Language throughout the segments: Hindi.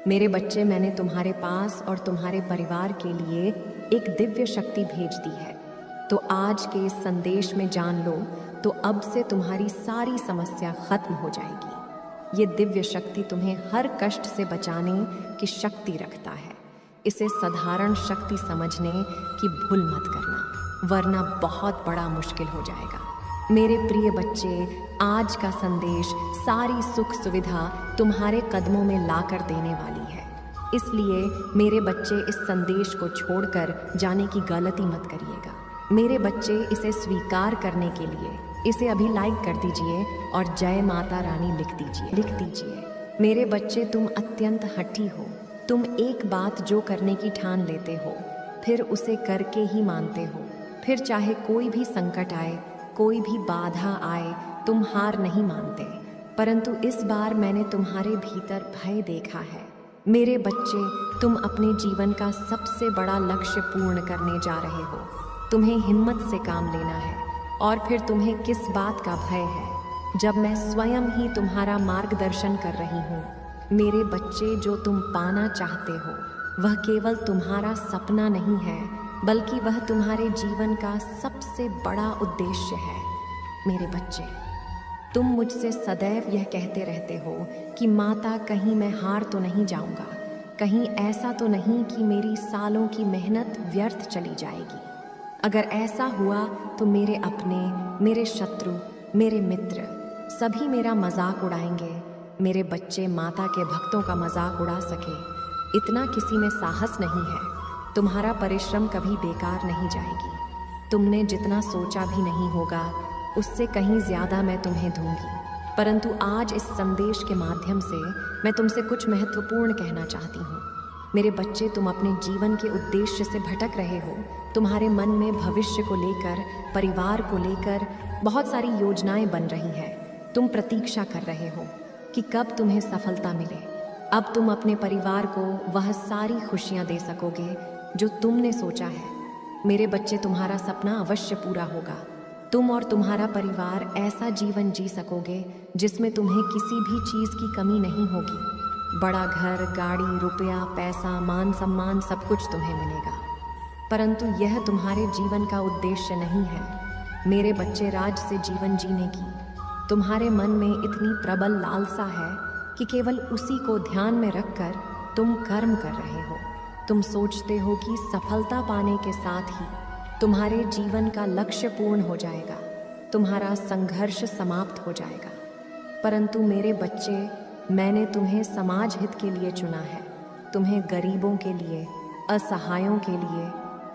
मेरे बच्चे, मैंने तुम्हारे पास और तुम्हारे परिवार के लिए एक दिव्य शक्ति भेज दी है। तो आज के इस संदेश में जान लो, तो अब से तुम्हारी सारी समस्या खत्म हो जाएगी। ये दिव्य शक्ति तुम्हें हर कष्ट से बचाने की शक्ति रखता है। इसे साधारण शक्ति समझने की भूल मत करना, वरना बहुत बड़ा मुश्किल हो जाएगा। मेरे प्रिय बच्चे, आज का संदेश सारी सुख सुविधा तुम्हारे कदमों में लाकर देने वाली है। इसलिए मेरे बच्चे, इस संदेश को छोड़कर जाने की गलती मत करिएगा। मेरे बच्चे, इसे स्वीकार करने के लिए इसे अभी लाइक कर दीजिए और जय माता रानी लिख दीजिए। मेरे बच्चे, तुम अत्यंत हठी हो। तुम एक बात जो करने की ठान लेते हो, फिर उसे करके ही मानते हो। फिर चाहे कोई भी संकट आए, कोई भी बाधा आए, तुम हार नहीं मानते। परंतु इस बार मैंने तुम्हारे भीतर भय देखा है। मेरे बच्चे, तुम अपने जीवन का सबसे बड़ा लक्ष्य पूर्ण करने जा रहे हो। तुम्हें हिम्मत से काम लेना है। और फिर तुम्हें किस बात का भय है, जब मैं स्वयं ही तुम्हारा मार्गदर्शन कर रही हूँ। मेरे बच्चे, जो तुम पाना चाहते हो वह केवल तुम्हारा सपना नहीं है, बल्कि वह तुम्हारे जीवन का सबसे बड़ा उद्देश्य है। मेरे बच्चे, तुम मुझसे सदैव यह कहते रहते हो कि माता, कहीं मैं हार तो नहीं जाऊंगा, कहीं ऐसा तो नहीं कि मेरी सालों की मेहनत व्यर्थ चली जाएगी। अगर ऐसा हुआ तो मेरे अपने, मेरे शत्रु, मेरे मित्र सभी मेरा मजाक उड़ाएंगे। मेरे बच्चे, माता के भक्तों का मजाक उड़ा सके इतना किसी में साहस नहीं है। तुम्हारा परिश्रम कभी बेकार नहीं जाएगी। तुमने जितना सोचा भी नहीं होगा, उससे कहीं ज़्यादा मैं तुम्हें दूंगी। परंतु आज इस संदेश के माध्यम से मैं तुमसे कुछ महत्वपूर्ण कहना चाहती हूँ। मेरे बच्चे, तुम अपने जीवन के उद्देश्य से भटक रहे हो। तुम्हारे मन में भविष्य को लेकर, परिवार को लेकर बहुत सारी योजनाएं बन रही हैं। तुम प्रतीक्षा कर रहे हो कि कब तुम्हें सफलता मिले। अब तुम अपने परिवार को वह सारी खुशियां दे सकोगे जो तुमने सोचा है। मेरे बच्चे, तुम्हारा सपना अवश्य पूरा होगा। तुम और तुम्हारा परिवार ऐसा जीवन जी सकोगे जिसमें तुम्हें किसी भी चीज़ की कमी नहीं होगी। बड़ा घर, गाड़ी, रुपया, पैसा, मान सम्मान सब कुछ तुम्हें मिलेगा। परंतु यह तुम्हारे जीवन का उद्देश्य नहीं है। मेरे बच्चे, राज से जीवन जीने की तुम्हारे मन में इतनी प्रबल लालसा है कि केवल उसी को ध्यान में रखकर तुम कर्म कर रहे हो। तुम सोचते हो कि सफलता पाने के साथ ही तुम्हारे जीवन का लक्ष्य पूर्ण हो जाएगा, तुम्हारा संघर्ष समाप्त हो जाएगा। परंतु मेरे बच्चे, मैंने तुम्हें समाज हित के लिए चुना है। तुम्हें गरीबों के लिए, असहायों के लिए,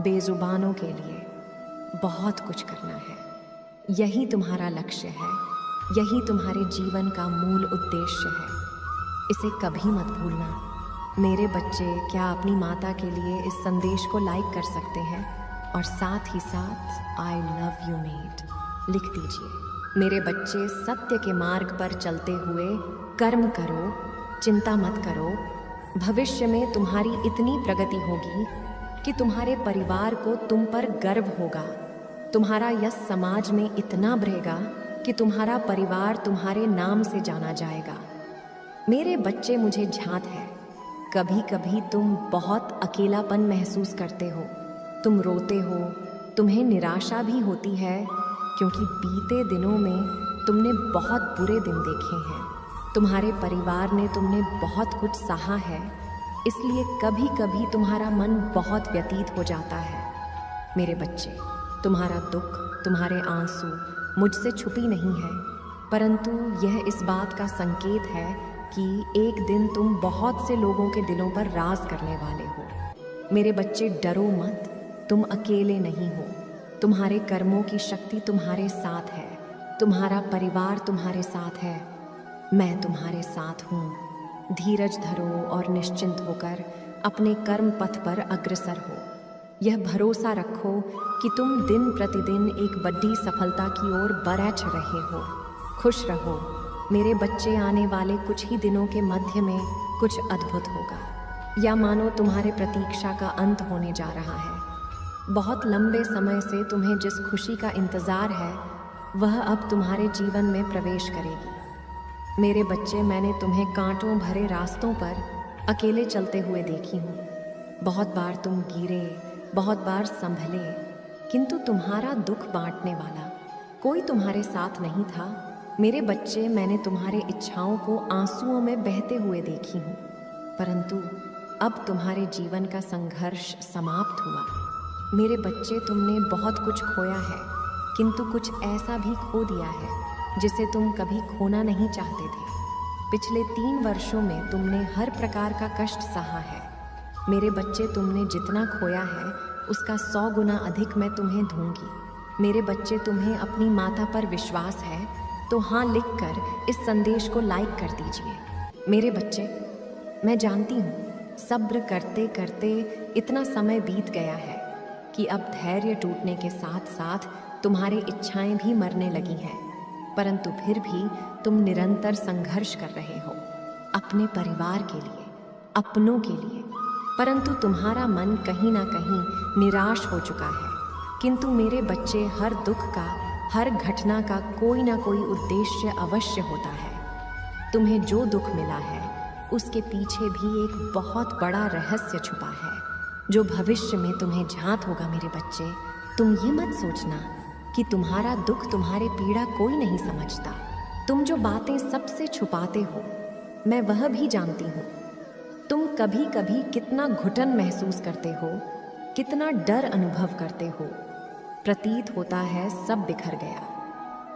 बेजुबानों के लिए बहुत कुछ करना है। यही तुम्हारा लक्ष्य है, यही तुम्हारे जीवन का मूल उद्देश्य है। इसे कभी मत भूलना। मेरे बच्चे, क्या अपनी माता के लिए इस संदेश को लाइक कर सकते हैं और साथ ही साथ आई लव यू मेट लिख दीजिए। मेरे बच्चे, सत्य के मार्ग पर चलते हुए कर्म करो, चिंता मत करो। भविष्य में तुम्हारी इतनी प्रगति होगी कि तुम्हारे परिवार को तुम पर गर्व होगा। तुम्हारा यश समाज में इतना बढ़ेगा कि तुम्हारा परिवार तुम्हारे नाम से जाना जाएगा। मेरे बच्चे, मुझे झांत है, कभी कभी तुम बहुत अकेलापन महसूस करते हो। तुम रोते हो, तुम्हें निराशा भी होती है, क्योंकि बीते दिनों में तुमने बहुत बुरे दिन देखे हैं। तुम्हारे परिवार ने तुमने बहुत कुछ सहा है, इसलिए कभी कभी तुम्हारा मन बहुत व्यतीत हो जाता है। मेरे बच्चे, तुम्हारा दुख, तुम्हारे आंसू मुझसे छुपी नहीं है, परंतु यह इस बात का संकेत है कि एक दिन तुम बहुत से लोगों के दिलों पर राज करने वाले हो। मेरे बच्चे, डरो मत, तुम अकेले नहीं हो। तुम्हारे कर्मों की शक्ति तुम्हारे साथ है, तुम्हारा परिवार तुम्हारे साथ है, मैं तुम्हारे साथ हूँ। धीरज धरो और निश्चिंत होकर अपने कर्म पथ पर अग्रसर हो। यह भरोसा रखो कि तुम दिन प्रतिदिन एक बड़ी सफलता की ओर बढ़ रहे हो। खुश रहो मेरे बच्चे, आने वाले कुछ ही दिनों के मध्य में कुछ अद्भुत होगा, या मानो तुम्हारे प्रतीक्षा का अंत होने जा रहा है। बहुत लंबे समय से तुम्हें जिस खुशी का इंतज़ार है वह अब तुम्हारे जीवन में प्रवेश करेगी। मेरे बच्चे, मैंने तुम्हें कांटों भरे रास्तों पर अकेले चलते हुए देखी हूँ। बहुत बार तुम गिरे, बहुत बार संभले, किंतु तुम्हारा दुख बांटने वाला कोई तुम्हारे साथ नहीं था। मेरे बच्चे, मैंने तुम्हारे इच्छाओं को आंसुओं में बहते हुए देखी हूँ, परंतु अब तुम्हारे जीवन का संघर्ष समाप्त हुआ। मेरे बच्चे, तुमने बहुत कुछ खोया है, किंतु कुछ ऐसा भी खो दिया है जिसे तुम कभी खोना नहीं चाहते थे। पिछले 3 वर्षों में तुमने हर प्रकार का कष्ट सहा है। मेरे बच्चे, तुमने जितना खोया है उसका 100 गुना अधिक मैं तुम्हें दूंगी। मेरे बच्चे, तुम्हें अपनी माता पर विश्वास है तो हाँ लिखकर इस संदेश को लाइक कर दीजिए। मेरे बच्चे, मैं जानती हूँ सब्र करते करते इतना समय बीत गया है कि अब धैर्य टूटने के साथ साथ तुम्हारी इच्छाएं भी मरने लगी हैं, परंतु फिर भी तुम निरंतर संघर्ष कर रहे हो अपने परिवार के लिए, अपनों के लिए। परंतु तुम्हारा मन कहीं ना कहीं निराश हो चुका है। किंतु मेरे बच्चे, हर दुख का, हर घटना का कोई ना कोई उद्देश्य अवश्य होता है। तुम्हें जो दुख मिला है उसके पीछे भी एक बहुत बड़ा रहस्य छुपा है जो भविष्य में तुम्हें झांत होगा। मेरे बच्चे, तुम ये मत सोचना कि तुम्हारा दुख, तुम्हारे पीड़ा कोई नहीं समझता। तुम जो बातें सबसे छुपाते हो मैं वह भी जानती हूँ। तुम कभी कभी कितना घुटन महसूस करते हो, कितना डर अनुभव करते हो। प्रतीत होता है सब बिखर गया।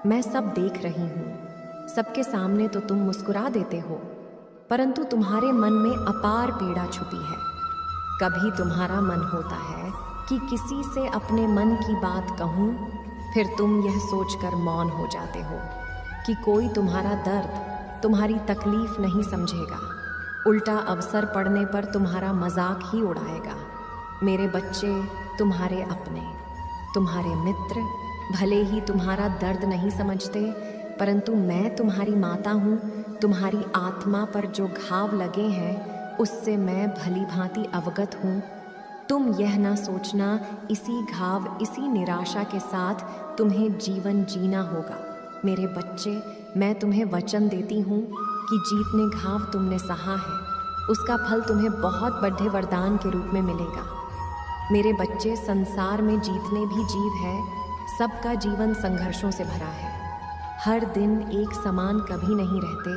मैं सब देख रही हूँ। सबके सामने तो तुम मुस्कुरा देते हो, परंतु तुम्हारे मन में अपार पीड़ा छुपी है। कभी तुम्हारा मन होता है कि किसी से अपने मन की बात कहूँ, फिर तुम यह सोचकर मौन हो जाते हो कि कोई तुम्हारा दर्द, तुम्हारी तकलीफ नहीं समझेगा। उल्टा अवसर पड़ने पर तुम्हारा मजाक ही उड़ाएगा। मेरे बच्चे, तुम्हारे अपने, तुम्हारे मित्र भले ही तुम्हारा दर्द नहीं समझते, परंतु मैं तुम्हारी माता हूँ। तुम्हारी आत्मा पर जो घाव लगे हैं उससे मैं भली भांति अवगत हूँ। तुम यह ना सोचना इसी घाव, इसी निराशा के साथ तुम्हें जीवन जीना होगा। मेरे बच्चे, मैं तुम्हें वचन देती हूँ कि जितने घाव तुमने सहा है उसका फल तुम्हें बहुत बड़े वरदान के रूप में मिलेगा। मेरे बच्चे, संसार में जितने भी जीव हैं सबका जीवन संघर्षों से भरा है। हर दिन एक समान कभी नहीं रहते,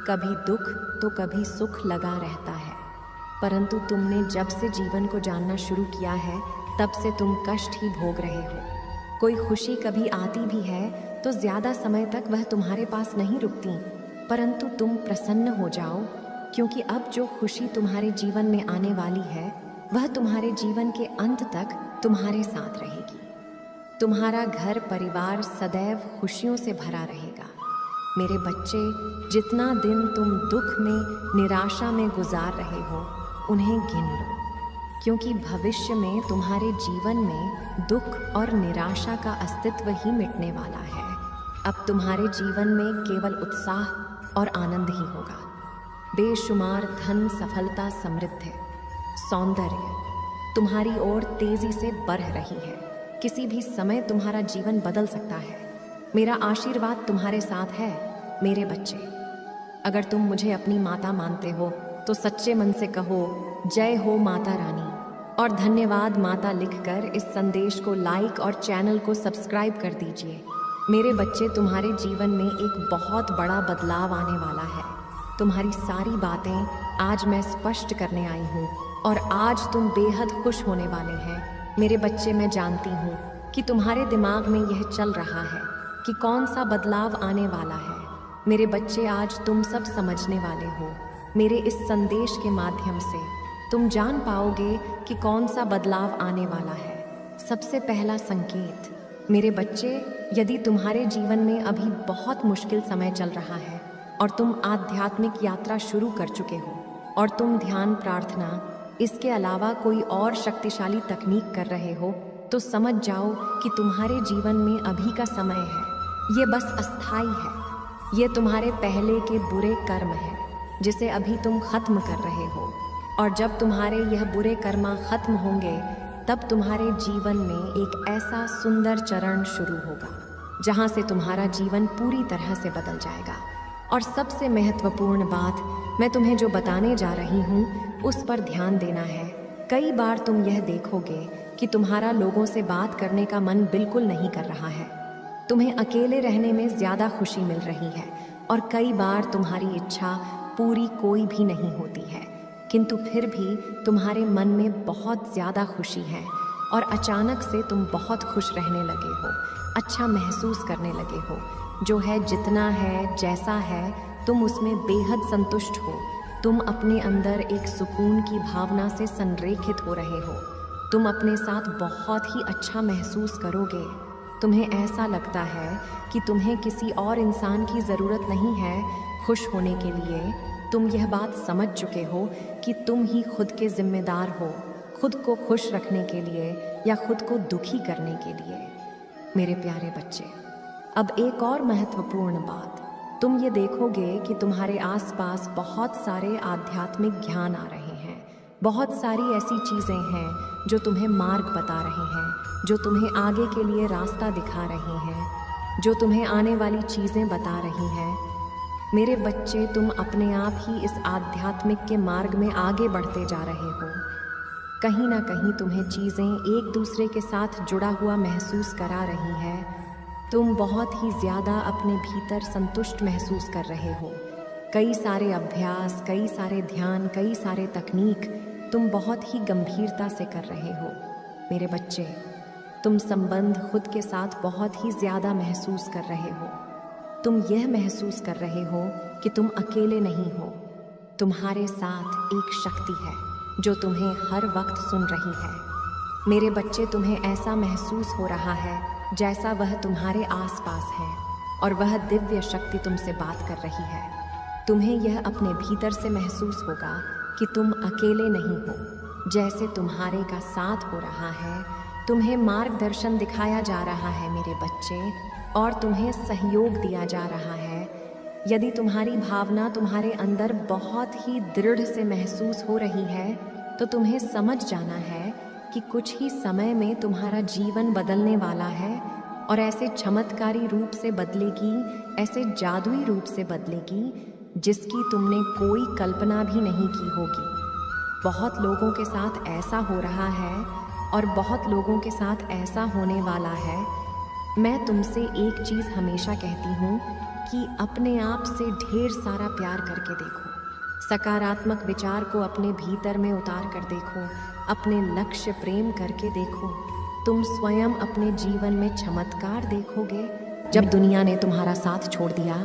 कभी दुख तो कभी सुख लगा रहता है। परंतु तुमने जब से जीवन को जानना शुरू किया है तब से तुम कष्ट ही भोग रहे हो। कोई खुशी कभी आती भी है तो ज़्यादा समय तक वह तुम्हारे पास नहीं रुकती, परंतु तुम प्रसन्न हो जाओ, क्योंकि अब जो खुशी तुम्हारे जीवन में आने वाली है वह तुम्हारे जीवन के अंत तक तुम्हारे साथ रहेगी। तुम्हारा घर परिवार सदैव खुशियों से भरा रहेगा। मेरे बच्चे, जितना दिन तुम दुख में, निराशा में गुजार रहे हो उन्हें गिन लो, क्योंकि भविष्य में तुम्हारे जीवन में दुख और निराशा का अस्तित्व ही मिटने वाला है। अब तुम्हारे जीवन में केवल उत्साह और आनंद ही होगा। बेशुमार धन, सफलता, समृद्धि, सौंदर्य तुम्हारी ओर तेजी से बढ़ रही है। किसी भी समय तुम्हारा जीवन बदल सकता है। मेरा आशीर्वाद तुम्हारे साथ है। मेरे बच्चे, अगर तुम मुझे अपनी माता मानते हो तो सच्चे मन से कहो, जय हो माता रानी, और धन्यवाद माता लिखकर इस संदेश को लाइक और चैनल को सब्सक्राइब कर दीजिए। मेरे बच्चे, तुम्हारे जीवन में एक बहुत बड़ा बदलाव आने वाला है। तुम्हारी सारी बातें आज मैं स्पष्ट करने आई हूँ और आज तुम बेहद खुश होने वाले हैं। मेरे बच्चे, मैं जानती हूँ कि तुम्हारे दिमाग में यह चल रहा है कि कौन सा बदलाव आने वाला है। मेरे बच्चे, आज तुम सब समझने वाले हो। मेरे इस संदेश के माध्यम से तुम जान पाओगे कि कौन सा बदलाव आने वाला है। सबसे पहला संकेत, मेरे बच्चे, यदि तुम्हारे जीवन में अभी बहुत मुश्किल समय चल रहा है और तुम आध्यात्मिक यात्रा शुरू कर चुके हो और तुम ध्यान, प्रार्थना, इसके अलावा कोई और शक्तिशाली तकनीक कर रहे हो, तो समझ जाओ कि तुम्हारे जीवन में अभी का समय है, ये बस अस्थाई है। ये तुम्हारे पहले के बुरे कर्म है जिसे अभी तुम खत्म कर रहे हो, और जब तुम्हारे यह बुरे कर्म खत्म होंगे तब तुम्हारे जीवन में एक ऐसा सुंदर चरण शुरू होगा जहाँ से तुम्हारा जीवन पूरी तरह से बदल जाएगा। और सबसे महत्वपूर्ण बात मैं तुम्हें जो बताने जा रही हूँ उस पर ध्यान देना है। कई बार तुम यह देखोगे कि तुम्हारा लोगों से बात करने का मन बिल्कुल नहीं कर रहा है। तुम्हें अकेले रहने में ज़्यादा खुशी मिल रही है और कई बार तुम्हारी इच्छा पूरी कोई भी नहीं होती है, किंतु फिर भी तुम्हारे मन में बहुत ज़्यादा खुशी है और अचानक से तुम बहुत खुश रहने लगे हो, अच्छा महसूस करने लगे हो। जो है, जितना है, जैसा है, तुम उसमें बेहद संतुष्ट हो। तुम अपने अंदर एक सुकून की भावना से संरेखित हो रहे हो। तुम अपने साथ बहुत ही अच्छा महसूस करोगे। तुम्हें ऐसा लगता है कि तुम्हें किसी और इंसान की ज़रूरत नहीं है खुश होने के लिए। तुम यह बात समझ चुके हो कि तुम ही खुद के जिम्मेदार हो, खुद को खुश रखने के लिए या खुद को दुखी करने के लिए। मेरे प्यारे बच्चे, अब एक और महत्वपूर्ण बात, तुम ये देखोगे कि तुम्हारे आसपास बहुत सारे आध्यात्मिक ज्ञान आ रहे हैं। बहुत सारी ऐसी चीज़ें हैं जो तुम्हें मार्ग बता रहे हैं, जो तुम्हें आगे के लिए रास्ता दिखा रहे हैं, जो तुम्हें आने वाली चीज़ें बता रही हैं। मेरे बच्चे, तुम अपने आप ही इस आध्यात्मिक के मार्ग में आगे बढ़ते जा रहे हो। कहीं ना कहीं तुम्हें चीज़ें एक दूसरे के साथ जुड़ा हुआ महसूस करा रही हैं। तुम बहुत ही ज़्यादा अपने भीतर संतुष्ट महसूस कर रहे हो। कई सारे अभ्यास, कई सारे ध्यान, कई सारे तकनीक तुम बहुत ही गंभीरता से कर रहे हो। मेरे बच्चे, तुम संबंध खुद के साथ बहुत ही ज़्यादा महसूस कर रहे हो। तुम यह महसूस कर रहे हो कि तुम अकेले नहीं हो। तुम्हारे साथ एक शक्ति है जो तुम्हें हर वक्त सुन रही है। मेरे बच्चे, तुम्हें ऐसा महसूस हो रहा है जैसा वह तुम्हारे आसपास है और वह दिव्य शक्ति तुमसे बात कर रही है। तुम्हें यह अपने भीतर से महसूस होगा कि तुम अकेले नहीं हो। जैसे तुम्हारे का साथ हो रहा है, तुम्हें मार्गदर्शन दिखाया जा रहा है मेरे बच्चे, और तुम्हें सहयोग दिया जा रहा है। यदि तुम्हारी भावना तुम्हारे अंदर बहुत ही दृढ़ से महसूस हो रही है तो तुम्हें समझ जाना है कि कुछ ही समय में तुम्हारा जीवन बदलने वाला है और ऐसे चमत्कारी रूप से बदलेगी, ऐसे जादुई रूप से बदलेगी जिसकी तुमने कोई कल्पना भी नहीं की होगी। बहुत लोगों के साथ ऐसा हो रहा है और बहुत लोगों के साथ ऐसा होने वाला है। मैं तुमसे एक चीज़ हमेशा कहती हूँ कि अपने आप से ढेर सारा प्यार करके देखो, सकारात्मक विचार को अपने भीतर में उतार कर देखो, अपने लक्ष्य प्रेम करके देखो। तुम स्वयं अपने जीवन में चमत्कार देखोगे। जब दुनिया ने तुम्हारा साथ छोड़ दिया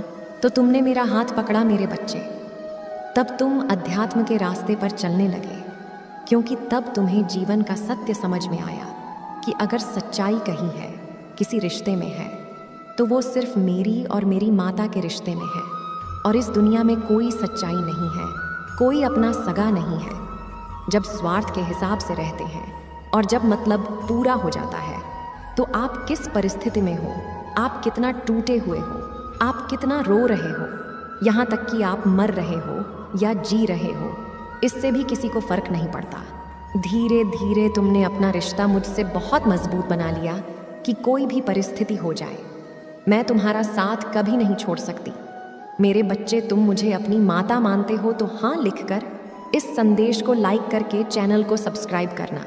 तो तुमने मेरा हाथ पकड़ा मेरे बच्चे। तब तुम अध्यात्म के रास्ते पर चलने लगे, क्योंकि तब तुम्हें जीवन का सत्य समझ में आया कि अगर सच्चाई कहीं है, किसी रिश्ते में है, तो वो सिर्फ मेरी और मेरी माता के रिश्ते में है। और इस दुनिया में कोई सच्चाई नहीं है, कोई अपना सगा नहीं है। जब स्वार्थ के हिसाब से रहते हैं और जब मतलब पूरा हो जाता है, तो आप किस परिस्थिति में हो, आप कितना टूटे हुए हो, आप कितना रो रहे हो, यहाँ तक कि आप मर रहे हो या जी रहे हो, इससे भी किसी को फर्क नहीं पड़ता। धीरे धीरे तुमने अपना रिश्ता मुझसे बहुत मजबूत बना लिया कि कोई भी परिस्थिति हो जाए, मैं तुम्हारा साथ कभी नहीं छोड़ सकती। मेरे बच्चे, तुम मुझे अपनी माता मानते हो तो हाँ लिखकर इस संदेश को लाइक करके चैनल को सब्सक्राइब करना,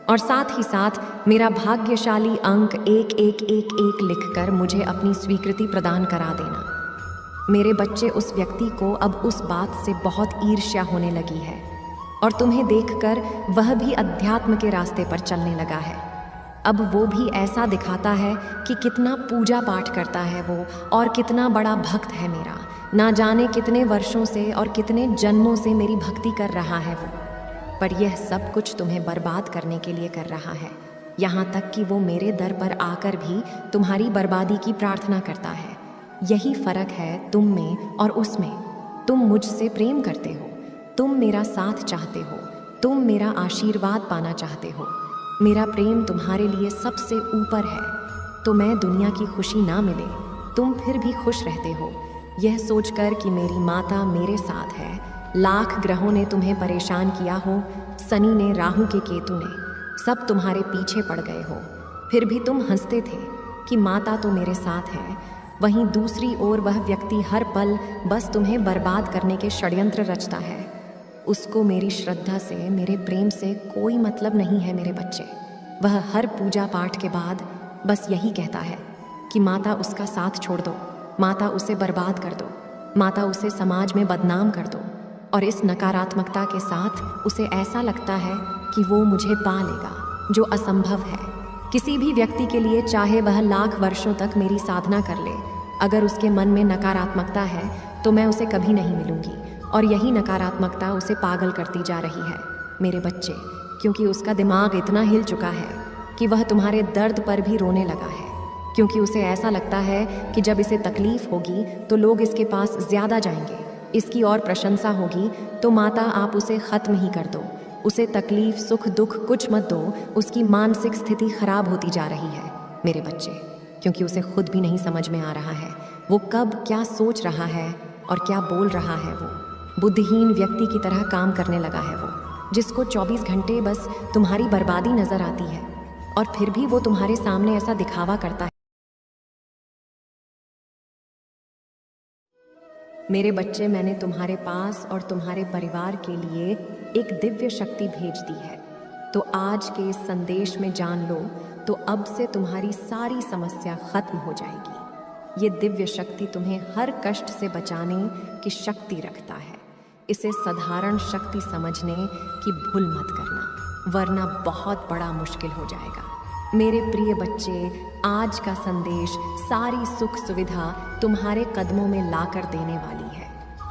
और साथ ही साथ मेरा भाग्यशाली अंक 1111 लिखकर मुझे अपनी स्वीकृति प्रदान करा देना। मेरे बच्चे, उस व्यक्ति को अब उस बात से बहुत ईर्ष्या होने लगी है और तुम्हें देखकर वह भी अध्यात्म के रास्ते पर चलने लगा है। अब वो भी ऐसा दिखाता है कि कितना पूजा पाठ करता है वो और कितना बड़ा भक्त है मेरा। ना जाने कितने वर्षों से और कितने जन्मों से मेरी भक्ति कर रहा है वो, पर यह सब कुछ तुम्हें बर्बाद करने के लिए कर रहा है। यहाँ तक कि वो मेरे दर पर आकर भी तुम्हारी बर्बादी की प्रार्थना करता है। यही फर्क है तुम में और उसमें। तुम मुझसे प्रेम करते हो, तुम मेरा साथ चाहते हो, तुम मेरा आशीर्वाद पाना चाहते हो। मेरा प्रेम तुम्हारे लिए सबसे ऊपर है, तो मैं दुनिया की खुशी ना मिले तुम फिर भी खुश रहते हो, यह सोचकर कि मेरी माता मेरे साथ है। लाख ग्रहों ने तुम्हें परेशान किया हो, शनि ने, राहु के, केतु ने, सब तुम्हारे पीछे पड़ गए हो, फिर भी तुम हंसते थे कि माता तो मेरे साथ है। वहीं दूसरी ओर वह व्यक्ति हर पल बस तुम्हें बर्बाद करने के षड्यंत्र रचता है। उसको मेरी श्रद्धा से, मेरे प्रेम से कोई मतलब नहीं है मेरे बच्चे। वह हर पूजा पाठ के बाद बस यही कहता है कि माता उसका साथ छोड़ दो, माता उसे बर्बाद कर दो, माता उसे समाज में बदनाम कर दो। और इस नकारात्मकता के साथ उसे ऐसा लगता है कि वो मुझे पा लेगा, जो असंभव है। किसी भी व्यक्ति के लिए, चाहे वह लाख वर्षों तक मेरी साधना कर ले, अगर उसके मन में नकारात्मकता है तो मैं उसे कभी नहीं मिलूंगी। और यही नकारात्मकता उसे पागल करती जा रही है मेरे बच्चे, क्योंकि उसका दिमाग इतना हिल चुका है कि वह तुम्हारे दर्द पर भी रोने लगा है। क्योंकि उसे ऐसा लगता है कि जब इसे तकलीफ होगी तो लोग इसके पास ज़्यादा जाएंगे, इसकी और प्रशंसा होगी तो माता आप उसे ख़त्म ही कर दो, उसे तकलीफ सुख दुख कुछ मत दो। उसकी मानसिक स्थिति खराब होती जा रही है मेरे बच्चे, क्योंकि उसे खुद भी नहीं समझ में आ रहा है वो कब क्या सोच रहा है और क्या बोल रहा है। वो बुद्धिहीन व्यक्ति की तरह काम करने लगा है वो, जिसको 24 घंटे बस तुम्हारी बर्बादी नजर आती है और फिर भी वो तुम्हारे सामने ऐसा दिखावा करता है। मेरे बच्चे, मैंने तुम्हारे पास और तुम्हारे परिवार के लिए एक दिव्य शक्ति भेज दी है। तो आज के इस संदेश में जान लो तो अब से तुम्हारी सारी समस्या खत्म हो जाएगी। ये दिव्य शक्ति तुम्हें हर कष्ट से बचाने की शक्ति रखता है। इसे साधारण शक्ति समझने की भूल मत करना, वरना बहुत बड़ा मुश्किल हो जाएगा। मेरे प्रिय बच्चे, आज का संदेश सारी सुख सुविधा तुम्हारे कदमों में लाकर देने वाली है।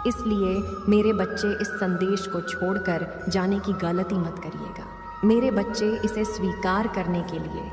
इसलिए मेरे बच्चे, इस संदेश को छोड़कर जाने की गलती मत करिएगा। मेरे बच्चे, इसे स्वीकार करने के लिए